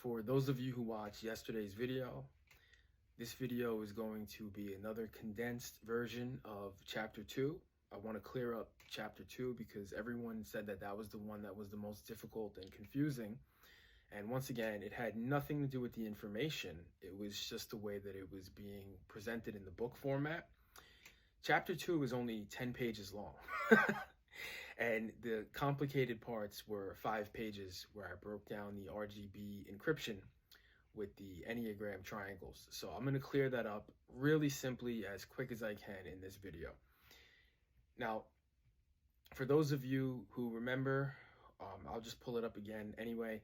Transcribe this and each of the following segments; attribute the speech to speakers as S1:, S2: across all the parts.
S1: For those of you who watched yesterday's video, this video is going to be another condensed version of chapter 2. I want to clear up chapter 2 because everyone said that that was the one that was the most difficult and confusing. And once again, it had nothing to do with the information. It was just the way that it was being presented in the book format. Chapter 2 is only 10 pages long. And the complicated parts were 5 pages where I broke down the RGB encryption with the Enneagram triangles. So I'm going to clear that up really simply as quick as I can in this video. Now, for those of you who remember, I'll just pull it up again anyway.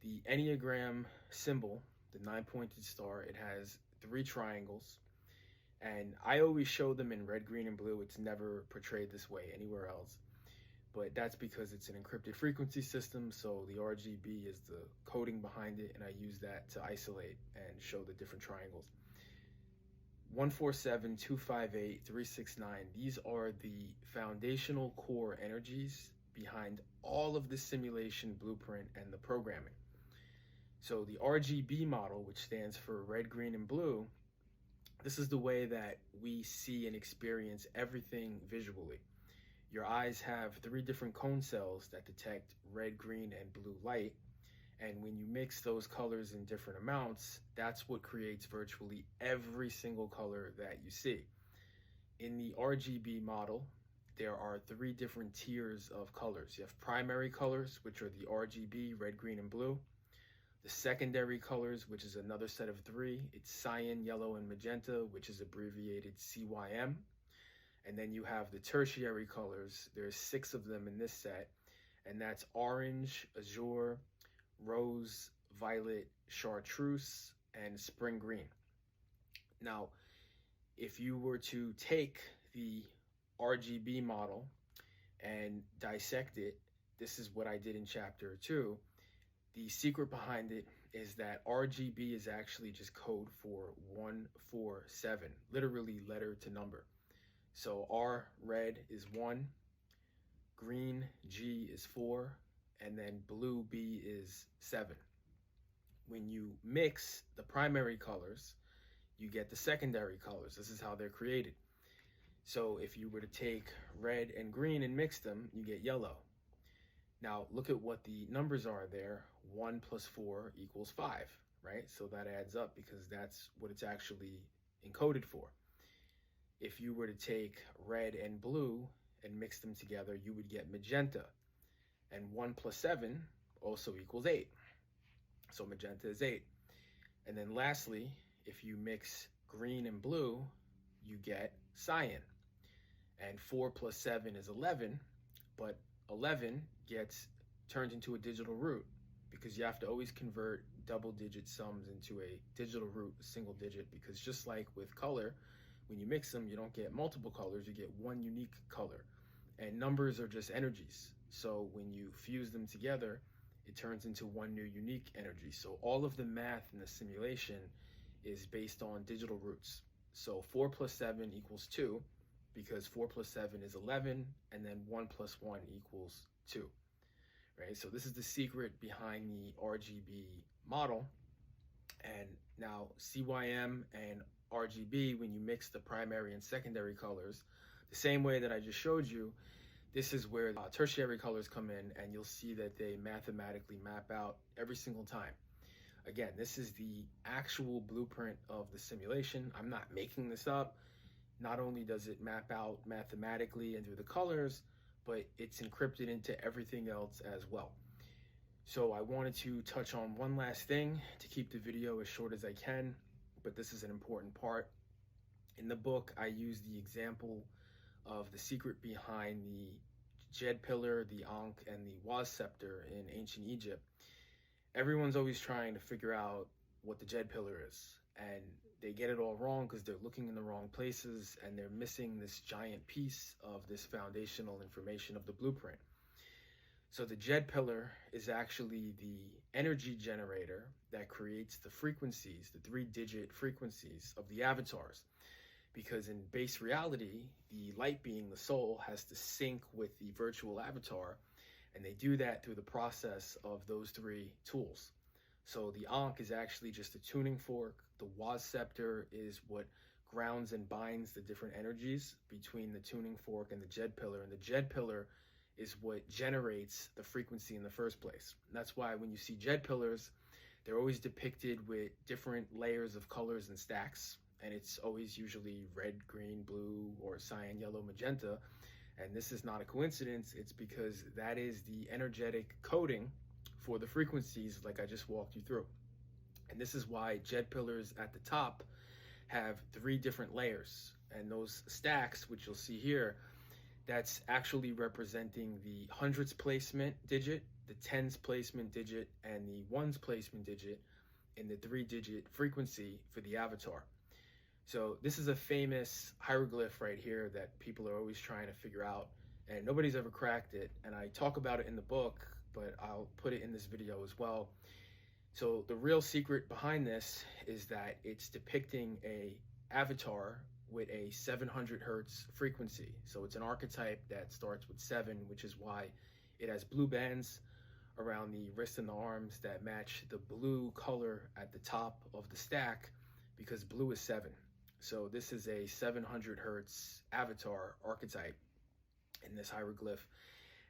S1: The Enneagram symbol, the 9-pointed star, it has 3 triangles. And I always show them in red, green, and blue. It's never portrayed this way anywhere else. But that's because it's an encrypted frequency system, so the RGB is the coding behind it, and I use that to isolate and show the different triangles. 147, 258, 369, these are the foundational core energies behind all of the simulation blueprint and the programming. So the RGB model, which stands for red, green, and blue, this is the way that we see and experience everything visually. Your eyes have 3 different cone cells that detect red, green, and blue light. And when you mix those colors in different amounts, that's what creates virtually every single color that you see. In the RGB model, there are 3 different tiers of colors. You have primary colors, which are the RGB, red, green, and blue. The secondary colors, which is another set of 3, it's cyan, yellow, and magenta, which is abbreviated CYM. And then you have the tertiary colors. There's 6 of them in this set, and that's orange, azure, rose, violet, chartreuse, and spring green. Now, if you were to take the RGB model and dissect it, this is what I did in chapter 2. The secret behind it is that RGB is actually just code for 147, literally letter to number. So R, red, is 1, green, G, is 4, and then blue, B, is 7. When you mix the primary colors, you get the secondary colors. This is how they're created. So if you were to take red and green and mix them, you get yellow. Now look at what the numbers are there. 1 plus 4 equals 5, right? So that adds up because that's what it's actually encoded for. If you were to take red and blue and mix them together, you would get magenta. And 1 plus 7 also equals 8. So magenta is 8. And then lastly, if you mix green and blue, you get cyan. And 4 plus 7 is 11, but 11 gets turned into a digital root because you have to always convert double-digit sums into a digital root, a single digit, because just like with color, when you mix them, you don't get multiple colors, you get one unique color. And numbers are just energies. So when you fuse them together, it turns into one new unique energy. So all of the math in the simulation is based on digital roots. So 4 plus 7 equals 2, because 4 plus 7 is 11, and then 1 plus 1 equals 2. Right? So this is the secret behind the RGB model. And now CYM and RGB, when you mix the primary and secondary colors, the same way that I just showed you, this is where the tertiary colors come in, and you'll see that they mathematically map out every single time. Again, this is the actual blueprint of the simulation. I'm not making this up. Not only does it map out mathematically and through the colors, but it's encrypted into everything else as well. So I wanted to touch on one last thing to keep the video as short as I can, but this is an important part. In the book, I use the example of the secret behind the Jed pillar, the Ankh, and the Waz scepter in ancient Egypt. Everyone's always trying to figure out what the Jed pillar is, and they get it all wrong because they're looking in the wrong places and they're missing this giant piece of this foundational information of the blueprint. So the Jed pillar is actually the energy generator that creates the frequencies, the 3-digit frequencies of the avatars. Because in base reality, the light being, the soul, has to sync with the virtual avatar, and they do that through the process of those 3 tools. So the Ankh is actually just a tuning fork. The Was scepter is what grounds and binds the different energies between the tuning fork and the Jed pillar. And the Jed pillar is what generates the frequency in the first place. And that's why when you see Jed pillars, they're always depicted with different layers of colors and stacks. And it's always usually red, green, blue, or cyan, yellow, magenta. And this is not a coincidence. It's because that is the energetic coding for the frequencies like I just walked you through. And this is why Jed pillars at the top have 3 different layers. And those stacks, which you'll see here, that's actually representing the hundreds placement digit, the tens placement digit, and the ones placement digit in the 3-digit frequency for the avatar. So this is a famous hieroglyph right here that people are always trying to figure out, and nobody's ever cracked it. And I talk about it in the book, but I'll put it in this video as well. So the real secret behind this is that it's depicting a avatar with a 700 hertz frequency. So it's an archetype that starts with 7, which is why it has blue bands around the wrist and the arms that match the blue color at the top of the stack, because blue is 7. So this is a 700 hertz avatar archetype in this hieroglyph.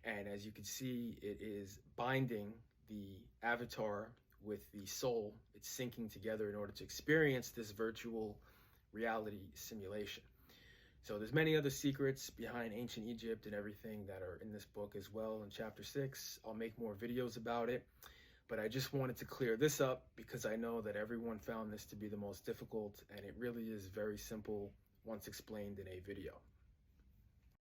S1: And as you can see, it is binding the avatar with the soul. It's syncing together in order to experience this virtual reality simulation. So there's many other secrets behind ancient Egypt and everything that are in this book as well in chapter 6. I'll make more videos about it, but I just wanted to clear this up because I know that everyone found this to be the most difficult, and it really is very simple once explained in a video.